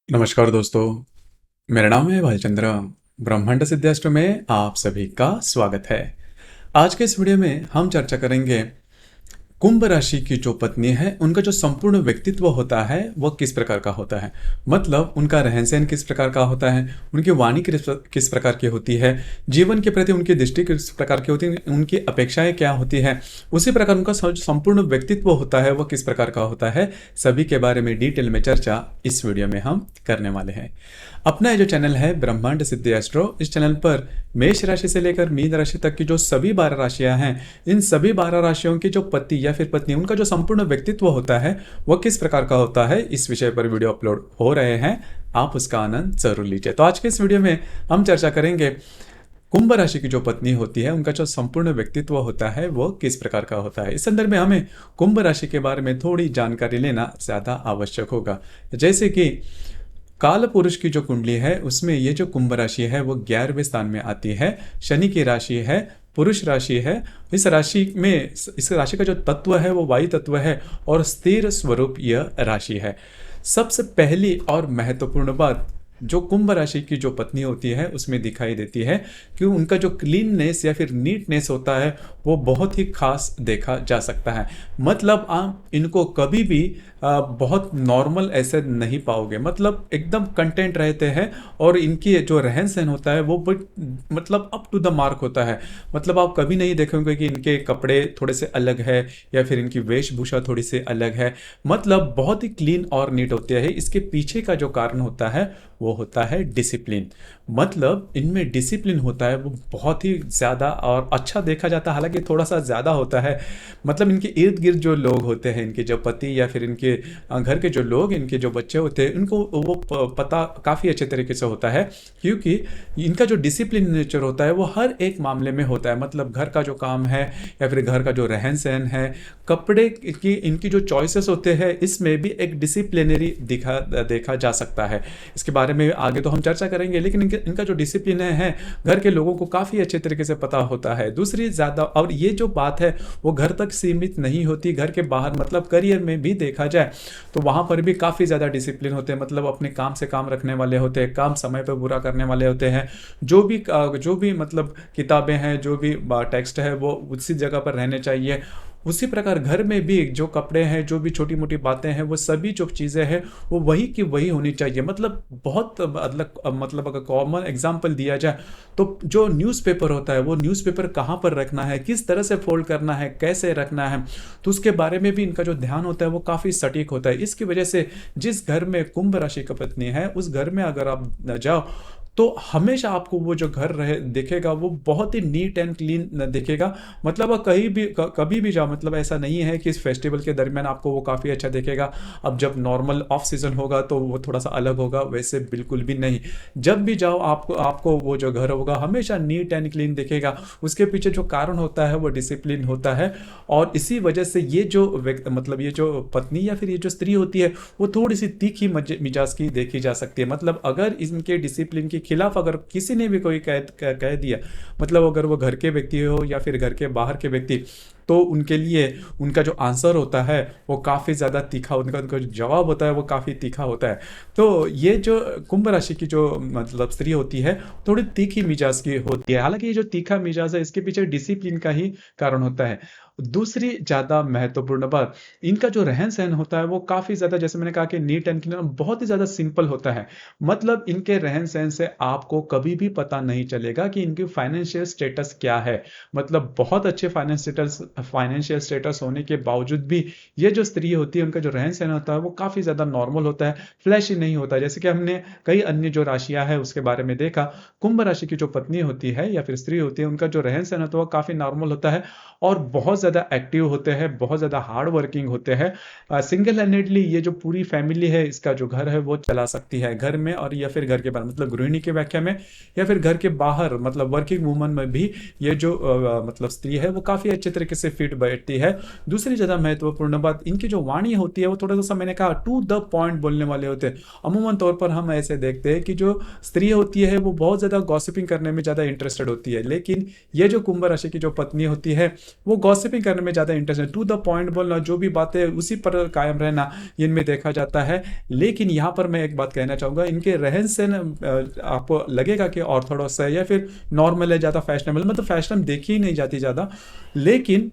नमस्कार दोस्तों, मेरा नाम है भालचंद्र। ब्रह्मांड सिद्धाष्ट्र में आप सभी का स्वागत है। आज के इस वीडियो में हम चर्चा करेंगे कुंभ राशि की जो पत्नी है उनका जो संपूर्ण व्यक्तित्व होता है वह किस प्रकार का होता है। मतलब उनका रहन सहन किस प्रकार का होता है, उनकी वाणी किस प्रकार की होती है, जीवन के प्रति उनकी दृष्टि किस प्रकार की होती है, उनकी अपेक्षाएं क्या होती है, उसी प्रकार उनका संपूर्ण व्यक्तित्व होता है वह किस प्रकार का होता है। सभी के बारे में डिटेल में चर्चा इस वीडियो में हम करने वाले हैं। अपना ये जो चैनल है ब्रह्मांड सिद्धि एस्ट्रो, इस चैनल पर मेष राशि से लेकर मीन राशि तक की जो सभी 12 राशियां हैं, इन सभी 12 राशियों की जो पति या फिर पत्नी उनका जो संपूर्ण व्यक्तित्व होता है वह किस प्रकार का होता है, इस विषय पर वीडियो अपलोड हो रहे हैं। आप उसका आनंद जरूर लीजिए। तो आज के इस वीडियो में हम चर्चा करेंगे कुंभ राशि की जो पत्नी होती है उनका जो संपूर्ण व्यक्तित्व होता है वो किस प्रकार का होता है। इस संदर्भ में हमें कुंभ राशि के बारे में थोड़ी जानकारी लेना ज्यादा आवश्यक होगा। जैसे कि काल पुरुष की जो कुंडली है उसमें ये जो कुंभ राशि है वो 11वें स्थान में आती है। शनि की राशि है, पुरुष राशि है। इस राशि का जो तत्व है वो वायु तत्व है और स्थिर स्वरूप यह राशि है। सबसे पहली और महत्वपूर्ण बात जो कुंभ राशि की जो पत्नी होती है उसमें दिखाई देती है कि उनका जो क्लीननेस या फिर नीटनेस होता है वो बहुत ही खास देखा जा सकता है। मतलब आप इनको कभी भी बहुत नॉर्मल ऐसे नहीं पाओगे। मतलब एकदम कंटेंट रहते हैं और इनकी जो रहन सहन होता है वो मतलब अप टू द मार्क होता है। मतलब आप कभी नहीं देखेंगे कि इनके कपड़े थोड़े से अलग है या फिर इनकी वेशभूषा थोड़ी सी अलग है। मतलब बहुत ही क्लीन और नीट होते हैं। इसके पीछे का जो कारण होता है वो होता है डिसिप्लिन। मतलब इनमें डिसिप्लिन होता है वो बहुत ही ज़्यादा और अच्छा देखा जाता है, हालांकि थोड़ा सा ज़्यादा होता है। मतलब इनके इर्द गिर्द जो लोग होते हैं, इनके जो पति या फिर इनके घर के जो लोग, इनके जो बच्चे होते हैं, इनको वो पता काफ़ी अच्छे तरीके से होता है क्योंकि इनका जो डिसिप्लिन नेचर होता है वो हर एक मामले में होता है। मतलब घर का जो काम है या फिर घर का जो रहन सहन है, कपड़े की इनकी जो चॉइसेस होते हैं, इसमें भी एक डिसिप्लिनरी देखा जा सकता है। इसके बारे में आगे तो हम चर्चा करेंगे, लेकिन इनका जो डिसिप्लिन है घर के लोगों को काफ़ी अच्छे तरीके से पता होता है। दूसरी ज़्यादा, और ये जो बात है वो घर तक सीमित नहीं होती, घर के बाहर मतलब करियर में भी देखा जाए तो वहाँ पर भी काफ़ी ज़्यादा डिसिप्लिन होते हैं। मतलब अपने काम से काम रखने वाले होते हैं, काम समय पर पूरा करने वाले होते हैं। जो भी मतलब किताबें हैं, जो भी टेक्स्ट है वो उसी जगह पर रहने चाहिए। उसी प्रकार घर में भी जो कपड़े हैं, जो भी छोटी मोटी बातें हैं, वो सभी जो चीज़ें हैं वो वही की वही होनी चाहिए। मतलब बहुत मतलब अगर कॉमन एग्जांपल दिया जाए तो जो न्यूज़पेपर होता है वो न्यूज़पेपर कहाँ पर रखना है, किस तरह से फोल्ड करना है, कैसे रखना है, तो उसके बारे में भी इनका जो ध्यान होता है वो काफ़ी सटीक होता है। इसकी वजह से जिस घर में कुंभ राशि की पत्नी है उस घर में अगर आप जाओ तो हमेशा आपको वो जो घर रहे दिखेगा वो बहुत ही नीट एंड क्लीन दिखेगा। मतलब आप कहीं भी कभी भी जाओ, मतलब ऐसा नहीं है कि इस फेस्टिवल के दरमियान आपको वो काफ़ी अच्छा दिखेगा, अब जब नॉर्मल ऑफ सीजन होगा तो वो थोड़ा सा अलग होगा, वैसे बिल्कुल भी नहीं। जब भी जाओ आपको आपको वो जो घर होगा हमेशा नीट एंड क्लीन दिखेगा। उसके पीछे जो कारण होता है वो डिसिप्लिन होता है। और इसी वजह से ये जो मतलब ये जो पत्नी या फिर ये जो स्त्री होती है वो थोड़ी सी तीखी मिजाज की देखी जा सकती है। मतलब अगर इनके डिसिप्लिन की खिलाफ अगर किसी ने भी कोई कह दिया, मतलब अगर वो घर के व्यक्ति हो या फिर घर के बाहर के व्यक्ति, तो उनके लिए उनका जो आंसर होता है वो काफ़ी ज़्यादा तीखा, उनका उनका जो जवाब होता है वो काफ़ी तीखा होता है। तो ये जो कुंभ राशि की जो मतलब स्त्री होती है थोड़ी तीखी मिजाज की होती है। हालांकि ये जो तीखा मिजाज है इसके पीछे डिसिप्लिन का ही कारण होता है। दूसरी ज़्यादा महत्वपूर्ण बात, इनका जो रहन सहन होता है वो काफ़ी ज़्यादा, जैसे मैंने कहा कि नीट एंड क्लीन, बहुत ही ज़्यादा सिंपल होता है। मतलब इनके रहन सहन से आपको कभी भी पता नहीं चलेगा कि इनकी फाइनेंशियल स्टेटस क्या है। मतलब बहुत अच्छे फाइनेंशियल स्टेटस होने के बावजूद भी ये जो स्त्री होती है उनका जो रहन सहन होता है वो काफ़ी ज़्यादा नॉर्मल होता है, फ्लैशी नहीं होता है। जैसे कि हमने कई अन्य जो राशियां हैं उसके बारे में देखा, कुंभ राशि की जो पत्नी होती है या फिर स्त्री होती है उनका जो रहन सहन होता है वो काफ़ी नॉर्मल होता है और बहुत ज़्यादा एक्टिव होते हैं, बहुत ज़्यादा हार्ड वर्किंग होते हैं। सिंगल हैंडेडली ये जो पूरी फैमिली है इसका जो घर है वो चला सकती है, घर में और या फिर घर के बाहर, मतलब गृहिणी की व्याख्या में या फिर घर के बाहर मतलब वर्किंग वूमन में भी ये जो मतलब स्त्री है वो काफ़ी अच्छे तरीके से से फिट बैठती है। दूसरी ज़्यादा महत्वपूर्ण बात, इनकी जो वाणी होती है वो थोड़ा सा मैंने कहा टू द पॉइंट बोलने वाले होते हैं। अमूमन तौर पर हम ऐसे देखते हैं कि जो स्त्री होती है वो बहुत ज़्यादा गॉसिपिंग करने में ज़्यादा इंटरेस्टेड होती है, लेकिन ये जो कुंभ राशि की जो पत्नी होती है वो गॉसिपिंग करने में ज़्यादा इंटरेस्टेड, टू द पॉइंट बोलना, जो भी बातें उसी पर कायम रहना, इनमें देखा जाता है। लेकिन यहाँ पर मैं एक बात कहना चाहूँगा, इनके रहन सहन आपको लगेगा कि ऑर्थोडॉक्स है या फिर नॉर्मल है, ज़्यादा फैशनेबल, मतलब फैशन देखी ही नहीं जाती ज़्यादा, लेकिन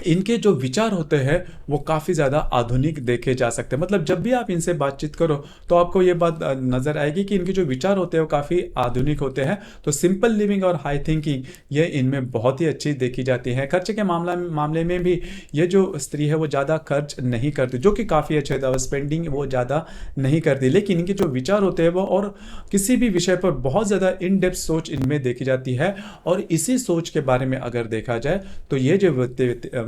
इनके जो विचार होते हैं वो काफ़ी ज़्यादा आधुनिक देखे जा सकते हैं। मतलब जब भी आप इनसे बातचीत करो तो आपको ये बात नज़र आएगी कि इनके जो विचार होते हैं वो काफ़ी आधुनिक होते हैं। तो सिंपल लिविंग और हाई थिंकिंग ये इनमें बहुत ही अच्छी देखी जाती है। खर्चे के मामले में भी ये जो स्त्री है वो ज़्यादा खर्च नहीं करती, जो कि काफ़ी अच्छे था, स्पेंडिंग वो ज़्यादा नहीं करती, लेकिन इनके जो विचार होते हैं वो और किसी भी विषय पर बहुत ज़्यादा इन डेप्थ सोच इनमें देखी जाती है। और इसी सोच के बारे में अगर देखा जाए तो ये जो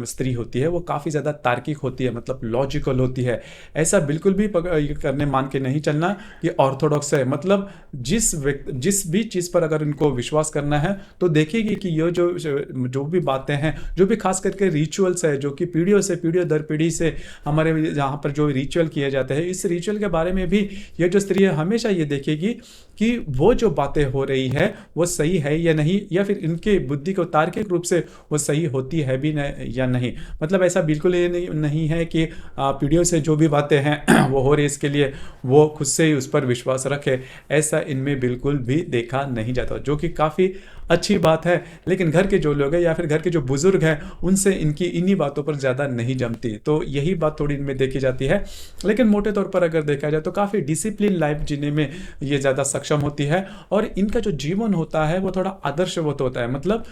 स्त्री होती है वो काफ़ी ज़्यादा तार्किक होती है, मतलब लॉजिकल होती है। ऐसा बिल्कुल भी करने मान के नहीं चलना ये ऑर्थोडॉक्स है। मतलब जिस भी चीज़ पर अगर इनको विश्वास करना है तो देखेगी कि ये जो भी बातें हैं, जो भी खास करके रिचुअल्स है, जो कि पीढ़ियों दर पीढ़ी से हमारे यहाँ पर जो रिचुअल किए जाते हैं, इस रिचुअल के बारे में भी ये जो स्त्री है हमेशा ये देखेगी कि वो जो बातें हो रही है वो सही है या नहीं, या फिर इनके बुद्धि को तार्किक रूप से वो सही होती है भी या नहीं। मतलब ऐसा बिल्कुल ये नहीं है कि पीढ़ियों से जो भी बातें हैं वो हो रही, इसके लिए वो खुद से ही उस पर विश्वास रखे, ऐसा इनमें बिल्कुल भी देखा नहीं जाता, जो कि काफ़ी अच्छी बात है। लेकिन घर के जो लोग हैं या फिर घर के जो बुजुर्ग हैं उनसे इनकी इन्हीं बातों पर ज़्यादा नहीं जमती, तो यही बात थोड़ी इनमें देखी जाती है। लेकिन मोटे तौर पर अगर देखा जाए तो काफ़ी डिसिप्लिन लाइफ जीने में ये ज़्यादा सक्षम होती है, और इनका जो जीवन होता है वो थोड़ा आदर्शवत होता है। मतलब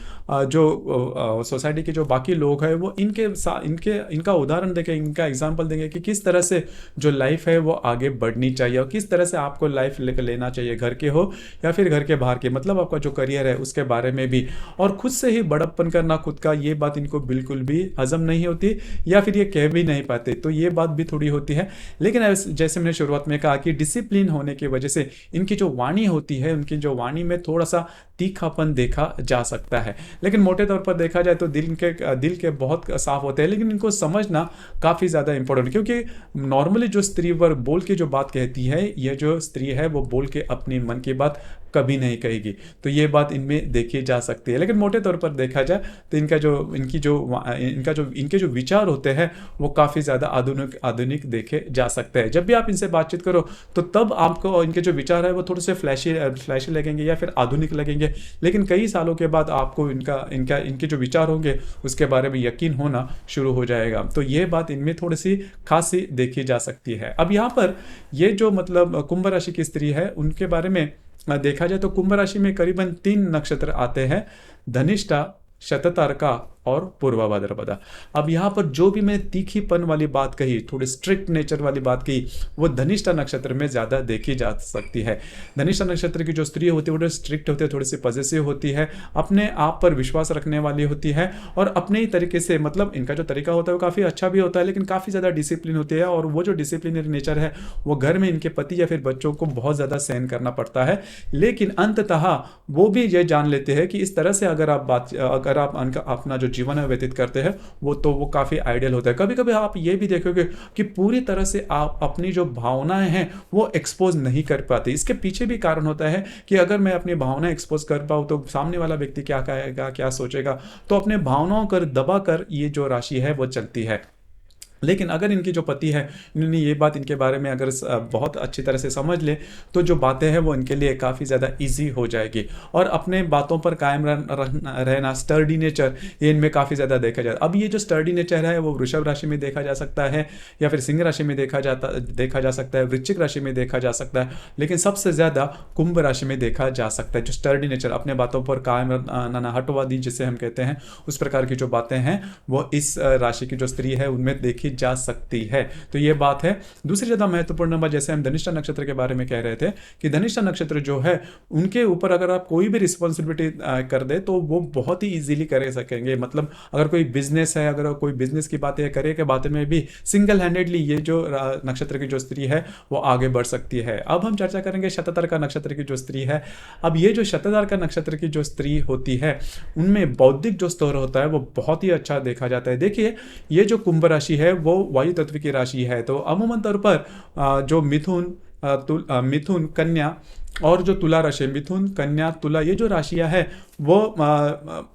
जो सोसाइटी के जो बाकी लोग हैं वो इनका उदाहरण देंगे, इनका एग्जाम्पल देंगे कि किस तरह से जो लाइफ है वो आगे बढ़नी चाहिए और किस तरह से आपको लाइफ लेकर लेना चाहिए, घर के हो या फिर घर के बाहर के, मतलब आपका जो करियर है उसके बारे में भी। और खुद से ही बड़प्पन करना खुद का, ये बात इनको बिल्कुल भी हजम नहीं होती या फिर ये कह भी नहीं पाते, तो ये बात भी थोड़ी होती है। लेकिन जैसे मैंने शुरुआत में कहा कि डिसिप्लिन होने की वजह से इनकी जो वाणी होती है, उनकी जो वाणी में थोड़ा सा तीखापन देखा जा सकता है। लेकिन मोटे तौर पर देखा जाए तो दिल के बहुत साफ होते हैं, लेकिन इनको समझना काफ़ी ज़्यादा इंपॉर्टेंट, क्योंकि नॉर्मली जो स्त्री वर्ग बोल के जो बात कहती है, ये जो स्त्री है वो बोल के अपनी मन की बात कभी नहीं कहेगी, तो ये बात इनमें देखी जा सकती है। लेकिन मोटे तौर पर देखा जाए तो इनके जो विचार होते हैं वो काफ़ी ज़्यादा आधुनिक देखे जा सकते हैं। जब भी आप इनसे बातचीत करो तो तब आपको इनके जो विचार है वो थोड़े से फ्लैशी लगेंगे या फिर आधुनिक लगेंगे, लेकिन कई सालों के बाद आपको इनके जो विचार होंगे उसके बारे में यकीन होना शुरू हो जाएगा। तो ये बात इनमें थोड़ी सी खासी देखी जा सकती है। अब यहाँ पर ये जो मतलब कुंभ राशि की स्त्री है उनके बारे में देखा जाए तो कुंभ राशि में करीबन 3 नक्षत्र आते हैं, धनिष्ठा, शततारका और पूर्वा भाद्रपदा। अब यहाँ पर जो भी मैं तीखीपन वाली बात कही, थोड़ी स्ट्रिक्ट नेचर वाली बात कही, वो धनिष्ठा नक्षत्र में ज़्यादा देखी जा सकती है। धनिष्ठा नक्षत्र की जो स्त्री होती है वो स्ट्रिक्ट होती है, थोड़ी सी पॉजिटिव होती है, अपने आप पर विश्वास रखने वाली होती है और अपने ही तरीके से, मतलब इनका जो तरीका होता है वो काफ़ी अच्छा भी होता है, लेकिन काफ़ी ज़्यादा डिसिप्लिन होती है। और वो जो डिसिप्लिनरी नेचर है वो घर में इनके पति या फिर बच्चों को बहुत ज़्यादा सहन करना पड़ता है, लेकिन अंततः वो भी ये जान लेते हैं कि इस तरह से अगर आप अपना जो जीवन है व्यतीत करते हैं वो काफ़ी आइडियल होता है। कभी कभी आप ये भी देखोगे कि पूरी तरह से आप अपनी जो भावनाएं हैं वो एक्सपोज नहीं कर पाते। इसके पीछे भी कारण होता है कि अगर मैं अपनी भावनाएं एक्सपोज कर पाऊँ तो सामने वाला व्यक्ति क्या कहेगा, क्या सोचेगा, तो अपने भावनाओं कर दबा कर ये जो राशि है वो चलती है। लेकिन अगर इनकी जो पति है, इन्होंने ये बात इनके बारे में अगर बहुत अच्छी तरह से समझ ले तो जो बातें हैं वो इनके लिए काफ़ी ज़्यादा इजी हो जाएगी और अपने बातों पर कायम रहना, स्टर्डी नेचर, ये इनमें काफ़ी ज़्यादा देखा जाता है। अब ये जो स्टर्डी नेचर है वो वृषभ राशि में देखा जा सकता है या फिर सिंह राशि में देखा जा सकता है, वृश्चिक राशि में देखा जा सकता है, लेकिन सबसे ज़्यादा कुंभ राशि में देखा जा सकता है। जो स्टर्डी नेचर, अपने बातों पर कायम रहना, हटवादी जिसे हम कहते हैं, उस प्रकार की जो बातें हैं वो इस राशि की जो स्त्री है उनमें देखी देखी जा सकती है। तो ये बात है। दूसरी ज़्यादा महत्वपूर्ण बात, जैसे हम धनिष्ठा नक्षत्र के बारे में कह रहे थे कि धनिष्ठा नक्षत्र जो है उनके ऊपर अगर आप कोई भी रिस्पॉन्सिबिलिटी कर दे तो वो बहुत ही ईजिली कर सकेंगे। मतलब अगर कोई बिजनेस है, अगर कोई बिजनेस की बातें, करियर के बातें में भी सिंगल हैंडेडली ये जो नक्षत्र की जो स्त्री है वो आगे बढ़ सकती है। अब हम चर्चा करेंगे शतधारा नक्षत्र की जो स्त्री है। अब ये जो शतधारा नक्षत्र की जो स्त्री होती है उनमें बौद्धिक जो स्तर होता है वो बहुत ही अच्छा देखा जाता है। देखिए, ये जो कुंभ राशि है वो वायु तत्व की राशि है। तो अमूमन तौर पर जो मिथुन, कन्या और जो तुला राशि, मिथुन, कन्या, तुला, ये जो राशियां है वो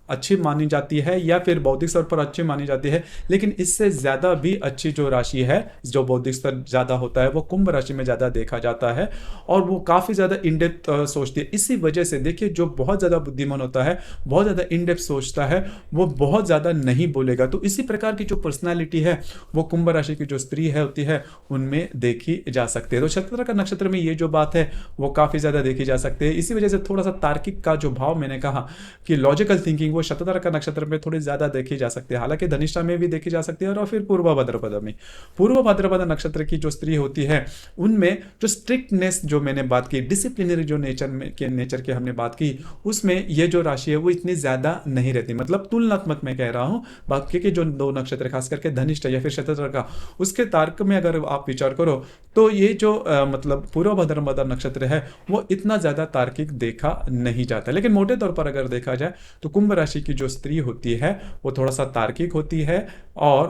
अच्छी मानी जाती है या फिर बौद्धिक स्तर पर अच्छी मानी जाती है। लेकिन इससे ज़्यादा भी अच्छी जो राशि है, जो बौद्धिक स्तर ज़्यादा होता है, वो कुंभ राशि में ज़्यादा देखा जाता है और वो काफ़ी ज़्यादा इनडेप्थ सोचती है। इसी वजह से देखिए, जो बहुत ज़्यादा बुद्धिमान होता है, बहुत ज़्यादा इनडेप्थ सोचता है, वो बहुत ज़्यादा नहीं बोलेगा। तो इसी प्रकार की जो पर्सनैलिटी है वो कुंभ राशि की जो स्त्री है होती है उनमें देखी जा सकती है। तो शतधारा नक्षत्र में ये जो बात है वो काफ़ी ज़्यादा देखी जा सकती है। इसी वजह से थोड़ा सा तार्किक का जो भाव मैंने कहा कि लॉजिकल थिंकिंग, वो शतधारा नक्षत्र में थोड़ी ज्यादा देखी जा सकती है। हालांकि धनिष्ठा में भी देखी जा सकती है और फिर पूर्व भाद्रपद में। पूर्व भाद्रपद नक्षत्र की जो स्त्री होती है उनमें जो स्ट्रिक्टनेस, जो मैंने बात की, डिसिप्लिनरी जो नेचर की हमने बात की, उसमें ये जो राशि है वो इतनी ज्यादा नहीं रहती। मतलब तुलनात्मक मैं कह रहा हूं, बाकी के जो दो नक्षत्र खास करके धनिष्ठा या फिर शतधारा, उसके तार्क में अगर आप विचार करो तो ये जो मतलब पूर्व भाद्रपद नक्षत्र है वो इतना ज्यादा तार्किक देखा नहीं जाता। लेकिन मोटे तौर पर अगर देखा जाए तो कुंभ राशि की जो स्त्री होती है वो थोड़ा सा तार्किक होती है और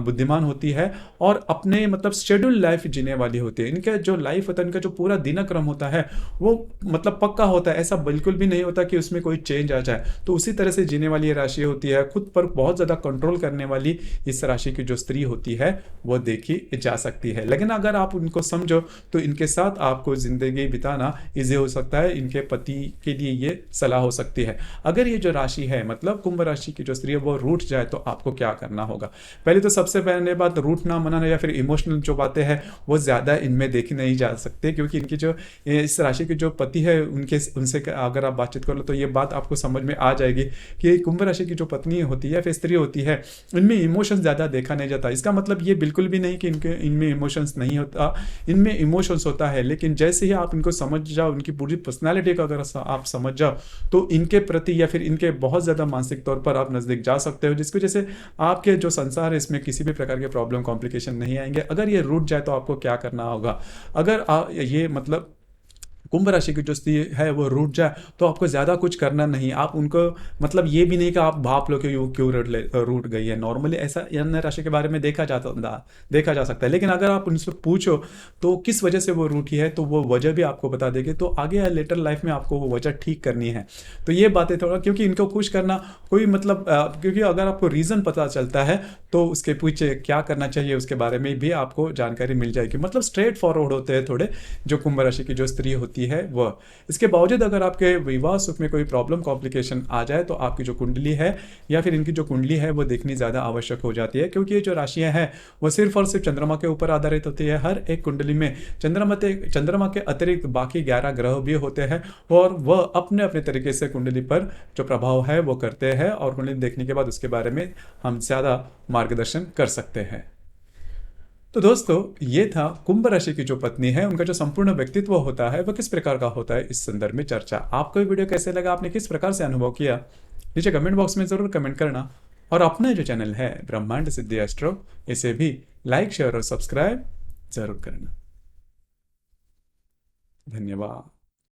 बुद्धिमान होती है और अपने मतलब शेड्यूल लाइफ जीने वाली होती है। इनका जो लाइफ होता है, इनका जो पूरा दिनक्रम होता है वो मतलब पक्का होता है। ऐसा बिल्कुल भी नहीं होता कि उसमें कोई चेंज आ जाए। तो उसी तरह से जीने वाली ये राशि होती है। खुद पर बहुत ज्यादा कंट्रोल करने वाली इस राशि की जो स्त्री होती है वो देखी जा सकती है। लेकिन अगर आप उनको समझो तो इनके साथ आपको जिंदगी बिताना इजी हो सकता है। इनके पति के लिए ये सलाह हो सकती है। अगर ये जो राशि है, मतलब कुंभ राशि की जो स्त्री है, वो रूठ जाए तो आपको क्या करना होगा। पहले तो सबसे पहले बात, रूठना मनाना या फिर इमोशनल जो बातें हैं वो ज्यादा इनमें देखी नहीं जा सकती, क्योंकि इनकी जो इस राशि के जो पति है उनसे अगर आप बातचीत कर लो तो ये बात आपको समझ में आ जाएगी कि कुंभ राशि की जो पत्नी होती है या फिर स्त्री होती है इनमें इमोशंस ज्यादा देखा नहीं जाता। इसका मतलब ये बिल्कुल भी नहीं कि इनमें इमोशंस नहीं होता, इनमें इमोशंस होता है। लेकिन जैसे ही आप इनको समझ जाओ, इनकी पूरी पर्सनैलिटी को अगर आप समझ जाओ तो इनके प्रति या फिर इनके बहुत ज़्यादा मानसिक तौर पर आप नज़दीक जा सकते हो, जिसकी वजह से आपके जो संसार है इसमें किसी भी प्रकार के प्रॉब्लम कॉम्प्लिकेशन नहीं आएंगे। अगर ये रूठ जाए तो आपको क्या करना होगा। अगर ये मतलब कुंभ राशि की जो स्त्री है वो रूठ जाए तो आपको ज्यादा कुछ करना नहीं। आप उनको मतलब ये भी नहीं कि आप भाप लो कि क्यों रूठ गई है। नॉर्मली ऐसा अन्य राशि के बारे में देखा जा सकता है। लेकिन अगर आप उनसे पूछो तो किस वजह से वो रूठी है तो वो वजह भी आपको बता देगी। तो आगे लेटर लाइफ में आपको वो वजह ठीक करनी है। तो ये बातें थोड़ा, क्योंकि इनको खुश करना कोई मतलब क्योंकि अगर आपको रीजन पता चलता है तो उसके पीछे क्या करना चाहिए उसके बारे में भी आपको जानकारी मिल जाएगी। मतलब स्ट्रेट फॉरवर्ड होते हैं थोड़े जो कुंभ राशि की जो स्त्री होती है वह। इसके बावजूद अगर आपके विवाह सुख में कोई प्रॉब्लम कॉम्प्लिकेशन आ जाए तो आपकी जो कुंडली है या फिर इनकी जो कुंडली है वो देखनी ज्यादा आवश्यक हो जाती है, क्योंकि ये जो राशियां हैं वो सिर्फ और सिर्फ चंद्रमा के ऊपर आधारित होती है। हर एक कुंडली में चंद्रमा के अतिरिक्त बाकी 11 ग्रह भी होते हैं और वह अपने अपने तरीके से कुंडली पर जो प्रभाव है वो करते हैं और कुंडली देखने के बाद उसके बारे में हम ज्यादा मार्गदर्शन कर सकते हैं। तो दोस्तों, ये था कुंभ राशि की जो पत्नी है उनका जो संपूर्ण व्यक्तित्व होता है वह किस प्रकार का होता है, इस संदर्भ में चर्चा। आपको ये वीडियो कैसे लगा, आपने किस प्रकार से अनुभव किया, नीचे कमेंट बॉक्स में जरूर कमेंट करना। और अपना जो चैनल है ब्रह्मांड सिद्धि एस्ट्रो, इसे भी लाइक शेयर और सब्सक्राइब जरूर करना। धन्यवाद।